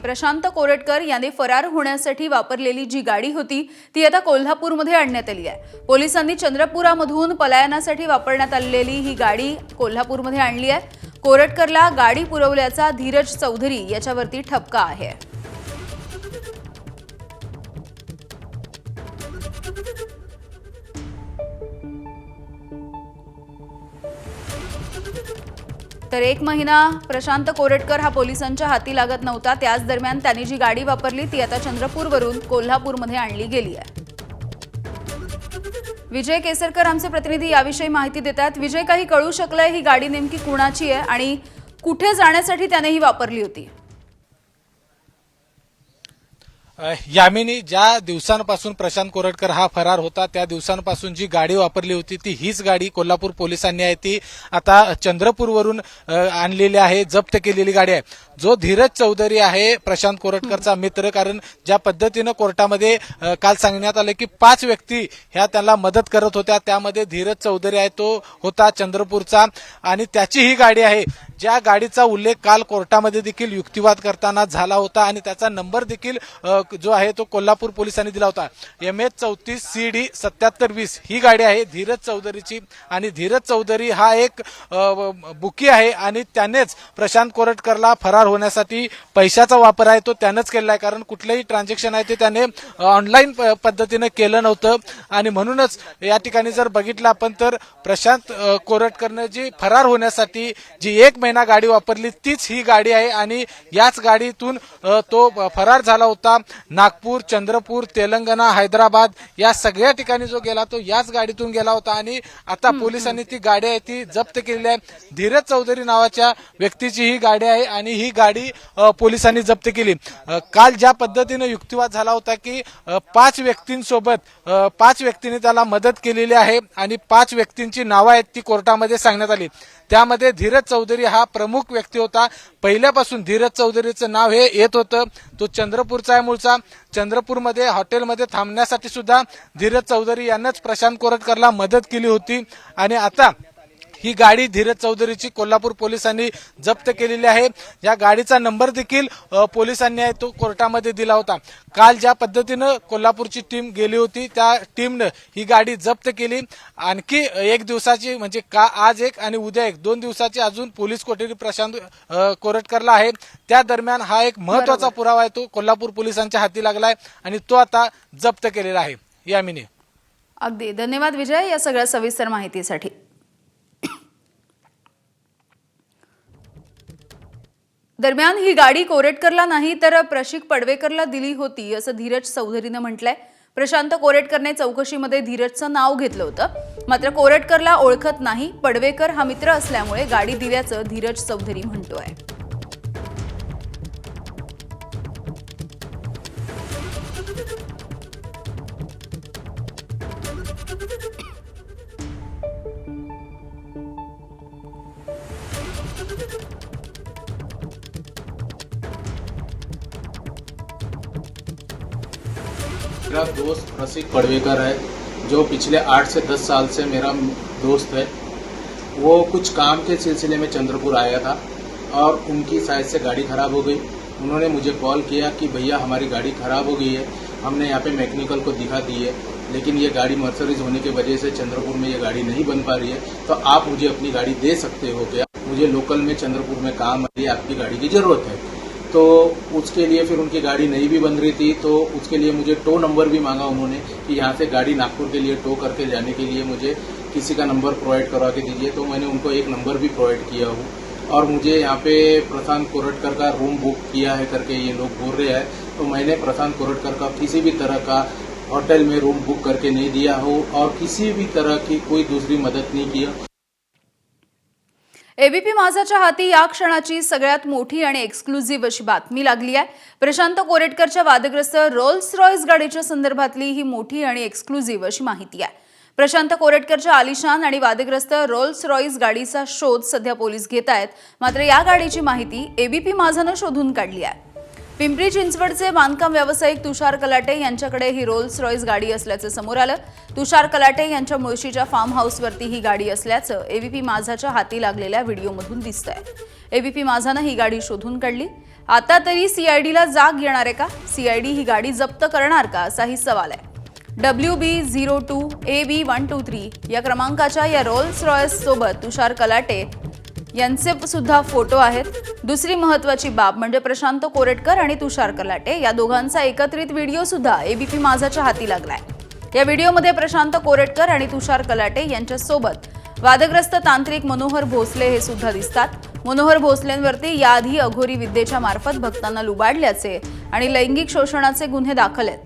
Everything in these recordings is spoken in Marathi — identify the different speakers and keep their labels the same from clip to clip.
Speaker 1: प्रशांत कोरटकर यांनी फरार होण्यासाठी वापरलेली जी गाडी होती ती आता कोल्हापूरमध्ये आणण्यात आली आहे। पोलिसांनी चंद्रपुरामधून पलायनासाठी वापरण्यात आलेली ही गाडी कोल्हापूरमध्ये आणली आहे। कोरटकरला गाडी पुरवल्याचा धीरज चौधरी याच्यावरती ठपका आहे। तर एक महिना प्रशांत कोरटकर हा पोलिसांच्या हाती लागत नव्हता। त्याच दरम्यान त्यांनी जी गाडी वापरली ती आता चंद्रपूरवरून कोल्हापूरमध्ये आणली गेली आहे। विजय केसरकर आमचे प्रतिनिधी याविषयी माहिती देतात। विजय, काही कळू शकलंय ही गाडी नेमकी कुणाची आहे आणि कुठे जाण्यासाठी त्याने ही वापरली होती?
Speaker 2: यामिनी, ज्या दिवसांपासून प्रशांत कोरटकर हा फरार होता त्या दिवसांपासून जी गाडी वापरली होती ती हीच गाडी कोल्हापूर पोलिसांनी आहे ती आता चंद्रपूरवरून आणलेली आहे, जप्त केलेली गाडी आहे। जो धीरज चौधरी आहे प्रशांत कोरटकरचा मित्र, कारण ज्या पद्धतीनं कोर्टामध्ये काल सांगण्यात आलं की 5 व्यक्ती ह्या त्याला मदत करत होत्या, त्यामध्ये धीरज चौधरी आहे तो होता चंद्रपूरचा आणि त्याची ही गाडी आहे। ज्या गाडीचा उल्लेख काल कोर्टामध्ये देखील युक्तिवाद करताना झाला होता आणि त्याचा नंबर देखील जो आहे तो कोल्हापूर पोलिसांनी दिला होता। MS 34 CD 7720 ही गाडी आहे धीरज चौधरीची आणि धीरज चौधरी हा एक बुकी आहे आणि त्यानेच प्रशांत कोरटकरला फरार होण्यासाठी पैशाचा वापर आहे तो त्यानेच केला आहे, कारण कुठलेही ट्रान्झॅक्शन आहे ते त्याने ऑनलाईन पद्धतीने केलं नव्हतं आणि म्हणूनच या ठिकाणी जर बघितलं आपण तर प्रशांत कोरटकरने जी फरार होण्यासाठी जी एक महिना गाडी वापरली तीच ही गाडी आहे आणि याच गाडीतून तो फरार झाला होता। नागपूर, चंद्रपूर, तेलंगणा, हैदराबाद या सगळ्या ठिकाणी जो गेला तो याच गाडीतून गेला होता आणि आता पोलिसांनी ती गाडी आहे ती जप्त केलेली आहे। धीरज चौधरी नावाच्या व्यक्तीची ही गाडी आहे आणि ही गाडी पोलिसांनी जप्त केली। काल ज्या पद्धतीने युक्तिवाद झाला होता की 5 व्यक्तींसोबत 5 व्यक्तींनी त्याला मदत केलेली आहे आणि 5 व्यक्तींची नावं आहेत ती कोर्टामध्ये सांगण्यात आली। त्यामध्ये धीरज चौधरी हा प्रमुख व्यक्ती होता। पहिल्यापासून धीरज चौधरीचं नाव हे येत होतं। तो चंद्रपूरचा आहे मूळचा। चंद्रपूरमध्ये हॉटेलमध्ये थांबण्यासाठी सुद्धा धीरज चौधरी यांनाच प्रशांत कोरटकरला मदत केली होती आणि आता ही गाडी धीरज चौधरीची कोल्हापूर पोलिसांनी जप्त केलेली आहे। या गाडीचा नंबर देखील पोलिसांनी आहे तो कोर्टामध्ये दिला होता। काल ज्या पद्धतीनं कोल्हापूरची टीम गेली होती त्या टीमनं ही गाडी जप्त केली। आणखी एक दिवसाची म्हणजे आज एक आणि उद्या एक 2 दिवसाची अजून पोलीस कोठडी प्रशांत कोरटकरला आहे। त्या दरम्यान हा एक महत्वाचा पुरावा आहे तो कोल्हापूर पोलिसांच्या हाती लागलाय आणि तो आता जप्त केलेला आहे। यामिनी,
Speaker 1: अगदी धन्यवाद विजय या सगळ्या सविस्तर माहितीसाठी। दरम्यान ही गाडी कोरटकरला नाही तर प्रशिक पडवेकरला दिली होती असं धीरज चौधरीने म्हटलंय। प्रशांत कोरटकरने चौकशीमध्ये धीरजचं नाव घेतलं होतं, मात्र कोरटकरला ओळखत नाही। पडवेकर हा मित्र असल्यामुळे गाडी दिल्याचं धीरज चौधरी म्हणतोय।
Speaker 3: मेरा दोस्त प्रसिक पडवेकर है जो पिछले 8 से 10 साल से मेरा दोस्त है। वो कुछ काम के सिलसिले में चंद्रपुर आया था और उनकी साइड से गाड़ी ख़राब हो गई। उन्होंने मुझे कॉल किया कि भैया हमारी गाड़ी ख़राब हो गई है, हमने यहाँ पे मैकेनिकल को दिखा दी है लेकिन ये गाड़ी मर्सरीज होने की वजह से चंद्रपुर में ये गाड़ी नहीं बन पा रही है, तो आप मुझे अपनी गाड़ी दे सकते हो क्या? मुझे लोकल में चंद्रपुर में काम है, आपकी गाड़ी की ज़रूरत है। तो उसके लिए फिर उनकी गाड़ी नहीं भी बन रही थी तो उसके लिए मुझे टो नंबर भी मांगा उन्होंने कि यहाँ से गाड़ी नागपुर के लिए टो करके जाने के लिए मुझे किसी का नंबर प्रोवाइड करवा के दीजिए। तो मैंने उनको एक नंबर भी प्रोवाइड किया हूँ और मुझे यहाँ पे प्रशांत कोरटकर का रूम बुक किया है करके ये लोग बोल रहे हैं। तो मैंने प्रशांत कोरटकर का किसी भी तरह का होटल में रूम बुक करके नहीं दिया हो और किसी भी तरह की कोई दूसरी मदद नहीं किया।
Speaker 1: एबीपी माझाच्या हाती या क्षणाची सगळ्यात मोठी आणि एक्सक्लुझिव्ह अशी बातमी लागली आहे। प्रशांत कोरटकरच्या वादग्रस्त रोल्स रॉयस गाडीच्या संदर्भातली ही मोठी आणि एक्सक्लुझिव्ह अशी माहिती आहे। प्रशांत कोरटकरच्या आलिशान आणि वादग्रस्त रोल्स रॉयस गाडीचा शोध सध्या पोलीस घेत आहेत, मात्र या गाडीची माहिती एबीपी माझाने शोधून काढली आहे। पिंपरी चिंचवडचे बांधकाम व्यावसायिक तुषार कलाटे यांच्याकडे ही रोल्स रॉयस गाडी असल्याचे समोर आलं। तुषार कलाटे यांच्या मुळशीच्या फार्म हाऊसवरती ही गाडी असल्याचं एबीपी माझाच्या हाती लागलेल्या व्हिडिओमधून दिसतंय। एबीपी माझाने ही गाडी शोधून काढली आता तरी सीआयडीला जाग येणार आहे का? सीआयडी ही गाडी जप्त करणार का, असाही सवाल आहे. WB02AB123 या क्रमांकाच्या या रोल्स रॉयस सोबत तुषार कलाटे यांचे सुद्धा फोटो आहेत. दुसरी महत्त्वाची बाब म्हणजे प्रशांत कोरेटकर आणि तुषार कलाटे या दोघांचा एकत्रित व्हिडिओ सुद्धा एबीपी माझाच्या हाती लागलाय. या व्हिडिओमध्ये प्रशांत कोरेटकर आणि तुषार कलाटे यांच्या सोबत वादग्रस्त तांत्रिक मनोहर भोसले हे सुद्धा दिसतात. मनोहर भोसलेंवरती याआधी अघोरी विद्येच्या मार्फत भक्तांना लुबाडल्याचे आणि लैंगिक शोषणाचे गुन्हे दाखल आहेत.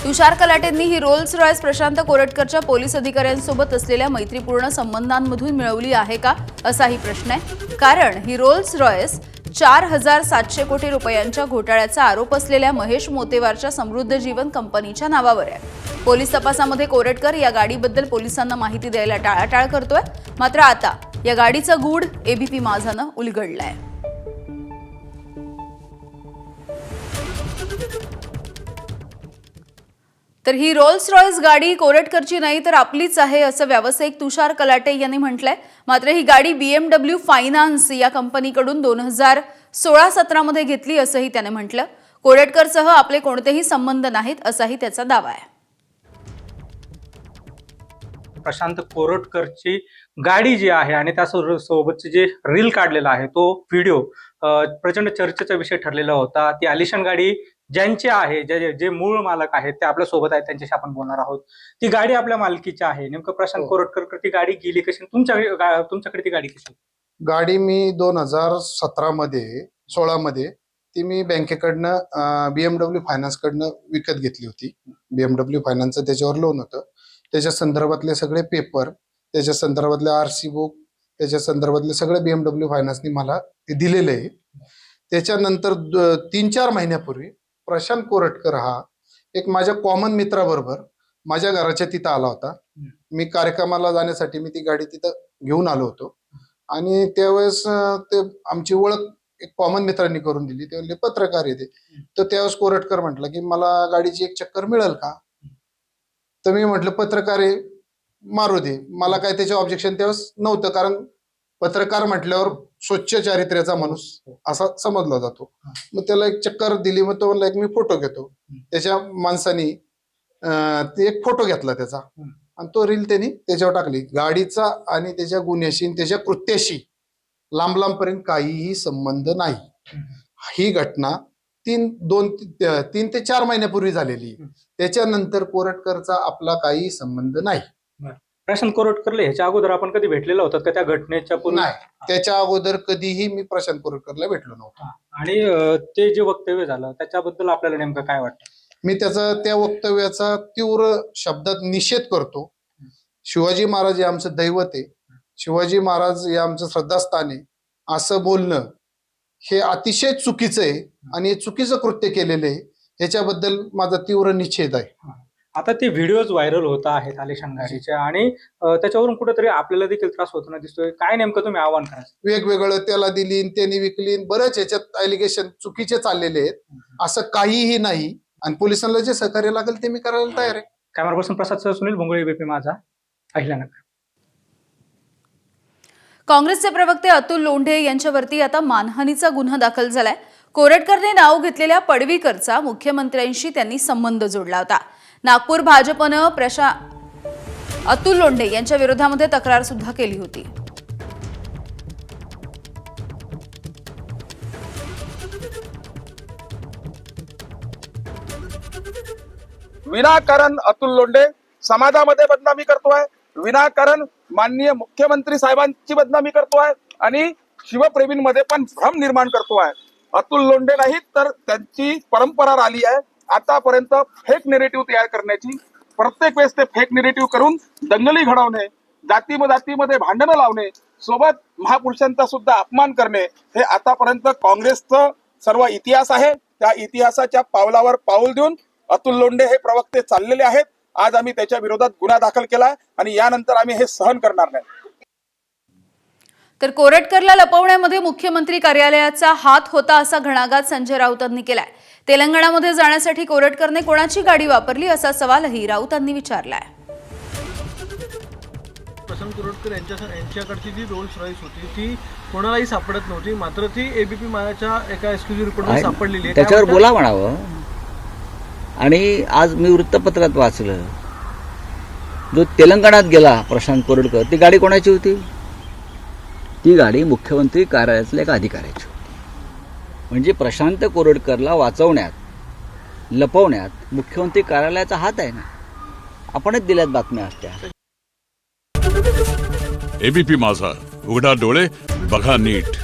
Speaker 1: तुषार कलाटेंनी ही रोल्स रॉयस प्रशांत कोरेटकरच्या पोलीस अधिकाऱ्यांसोबत असलेल्या मैत्रीपूर्ण संबंधांमधून मिळवली आहे का, असाही प्रश्न आहे. कारण ही रोल्स रॉयस 4,700 कोटी रुपयांच्या घोटाळ्याचा आरोप असलेल्या महेश मोतेवारच्या समृद्ध जीवन कंपनीच्या नावावर आहे. पोलीस तपासामध्ये कोरेटकर या गाडीबद्दल पोलिसांना माहिती द्यायला टाळाटाळ करतोय. मात्र आता या गाडीचं गूढ एबीपी माझानं उलगडलंय. तर ही रोल्स रॉयस गाडी कोरेटकरची नाही तर आपलीच आहे असं व्यावसायिक तुषार कलाटे यांनी म्हटलंय. मात्र ही गाडी BMW फायनान्स या कंपनीकडून 2016-17 मध्ये घेतली असंही त्याने म्हटलं. कोरेटकरसह आपले कोणतेही संबंध नाहीत असाही त्याचा दावा आहे.
Speaker 4: प्रशांत कोरटकरची गाडी जी आहे आणि त्यासोबतचे जे रील काढलेला आहे तो व्हिडिओ प्रचंड चर्चेचा विषय ठरलेला होता. ती आलिशान गाडी ज्यांची आहे, जे मूळ मालक आहेत ते आपल्या सोबत आहेत, त्यांच्याशी आपण बोलणार आहोत. ती गाडी आपल्या मालकीची आहे. नेमकं प्रशांत कोरटकर ती गाडी गेली कशी, तुमच्याकडे ती गाडी कशी?
Speaker 5: गाडी मी 2016 मध्ये ती मी बँकेकडनं BMW फायनान्स कडनं विकत घेतली होती. BMW फायनान्सचं त्याच्यावर लोन होतं. त्याच्या संदर्भातले सगळे पेपर, त्याच्या संदर्भातले RC बुक, त्याच्या संदर्भातले सगळे BMW फायनान्सनी मला ते दिलेले आहे. त्याच्यानंतर 3-4 महिन्यापूर्वी प्रशांत कोरटकर हा एक माझ्या कॉमन मित्राबरोबर माझ्या घराच्या तिथं आला होता. मी कार्यक्रमाला जाण्यासाठी मी ती गाडी तिथं घेऊन आलो होतो आणि त्यावेळेस ते आमची ओळख एक कॉमन मित्रांनी करून दिली. ते म्हणले पत्रकार येते. तर त्यावेळेस कोरटकर म्हटलं की मला गाडीची एक चक्कर मिळेल का? तर मी म्हटलं पत्रकार आहे, मारू दे. मला काय त्याचे ऑब्जेक्शन त्यावेळेस नव्हतं, कारण पत्रकार म्हटल्यावर स्वच्छ चारित्र्याचा माणूस असा समजला जातो. मग त्याला एक चक्कर दिली. मग तो म्हणला एक मी फोटो घेतो. त्याच्या माणसानी ते एक फोटो घेतला त्याचा आणि तो रील त्यांनी त्याच्यावर टाकली. गाडीचा आणि त्याच्या गुन्ह्याशी त्याच्या कृत्याशी लांब पर्यंत काहीही संबंध नाही. ही घटना 3 ते 4 महिन्यापूर्वी झालेली. त्याच्यानंतर कोरटकरचा आपला काही संबंध नाही.
Speaker 4: प्रशांत कोरटकरला ह्याच्या अगोदर आपण कधी भेटलेला होता का त्या घटनेच्या पूर्वी?
Speaker 5: नाही, त्याच्या अगोदर कधीही मी प्रशांत कोरटकरला भेटलो नव्हतो.
Speaker 4: आणि ते जे वक्तव्य झालं त्याच्याबद्दल आपल्याला नेमकं काय वाटतं?
Speaker 5: मी त्या वक्तव्याचा तीव्र शब्दात निषेध करतो. शिवाजी महाराज हे आमचं दैवत आहे, शिवाजी महाराज हे आमचं श्रद्धास्थान आहे, असं बोलणं हे अतिशय चुकीचं आहे आणि हे चुकीचं कृत्य केलेलं आहे. ह्याच्याबद्दल माझा तीव्र निषेध आहे.
Speaker 4: आता ते व्हिडिओज व्हायरल होत आहेत आलिशान गाडीचे आणि त्याच्यावरून कुठेतरी आपल्याला देखील त्रास होताना दिसतोय. काय नेमकं तुम्ही आव्हान करायचं?
Speaker 5: वेगवेगळं त्याला दिली, त्यांनी विकली, बरेच ह्याच्यात एलिगेशन चुकीचे चाललेले आहेत. असं काहीही नाही आणि पोलिसांना जे सहकार्य लागेल ते मी करायला तयार आहे.
Speaker 4: कॅमेरा पर्सन प्रसाद सह सुनील भोंगळे, एबीपी माझा, अहिल्यानगर.
Speaker 1: काँग्रेसचे प्रवक्ते अतुल लोंढे यांच्यावरती आता मानहानीचा गुन्हा दाखल झालाय. कोरटकरने नाव घेतलेल्या पडवीकरचा मुख्यमंत्र्यांशी त्यांनी संबंध जोडला होता. नागपूर भाजपनं अतुल लोंढे यांच्या विरोधामध्ये तक्रार सुद्धा केली होती.
Speaker 6: विनाकारण अतुल लोंढे समाजामध्ये बदनामी करतोय, विनाकारण माननीय मुख्यमंत्री साहेबांची बदनामी करतोय आणि शिवप्रेमींमध्ये पण भ्रम निर्माण करतोय. अतुल लोंढे नाही तर त्यांची परंपरा राहिली आहे आतापर्यंत फेक नेरेटिव्ह तयार करण्याची. प्रत्येक वेळेस ते फेक नेरेटिव्ह करून दंगली घडवणे, जातीमध्ये भांडणं लावणे, सोबत महापुरुषांचा सुद्धा अपमान करणे हे आतापर्यंत काँग्रेसचं सर्व इतिहास आहे. त्या इतिहासाच्या पावलावर पाऊल देऊन अतुल लोंढे हे प्रवक्ते चाललेले आहेत. आज आम्ही त्याच्या विरोधात गुन्हा दाखल केलाय आणि यानंतर आम्ही हे सहन करणार नाही.
Speaker 1: तर कोरटकरला लपवण्यामध्ये मुख्यमंत्री कार्यालयाचा हात होता असा घणाघात संजय राऊतांनी केलाय. तेलंगणामध्ये जाण्यासाठी कोरटकरने कोणाची गाडी वापरली असा सवालही राऊतांनी विचारलाय.
Speaker 7: प्रशांत कोरटकर यांच्याकडची जी रोल्स रॉईस होती ती कोणालाही सापडत नव्हती, मात्र ती एबीपी माझ्या एका एक्सक्लुझिव्ह रिपोर्टमध्ये सापडलेली आहे.
Speaker 8: त्याच्यावर
Speaker 7: काय
Speaker 8: बोला म्हणावं. आणि आज मी वृत्तपत्रात वाचलं, जो तेलंगणात गेला प्रशांत कोरटकर, ती गाडी कोणाची होती? ती गाडी मुख्यमंत्री कार्यालयातल्या एका अधिकाऱ्याची होती. म्हणजे प्रशांत कोरटकरला वाचवण्यात, लपवण्यात मुख्यमंत्री कार्यालयाचा हात आहे ना. आपणच दिल्यात बातम्या असत्या.
Speaker 9: एबीपी माझा, उघडा डोळे बघा नीट.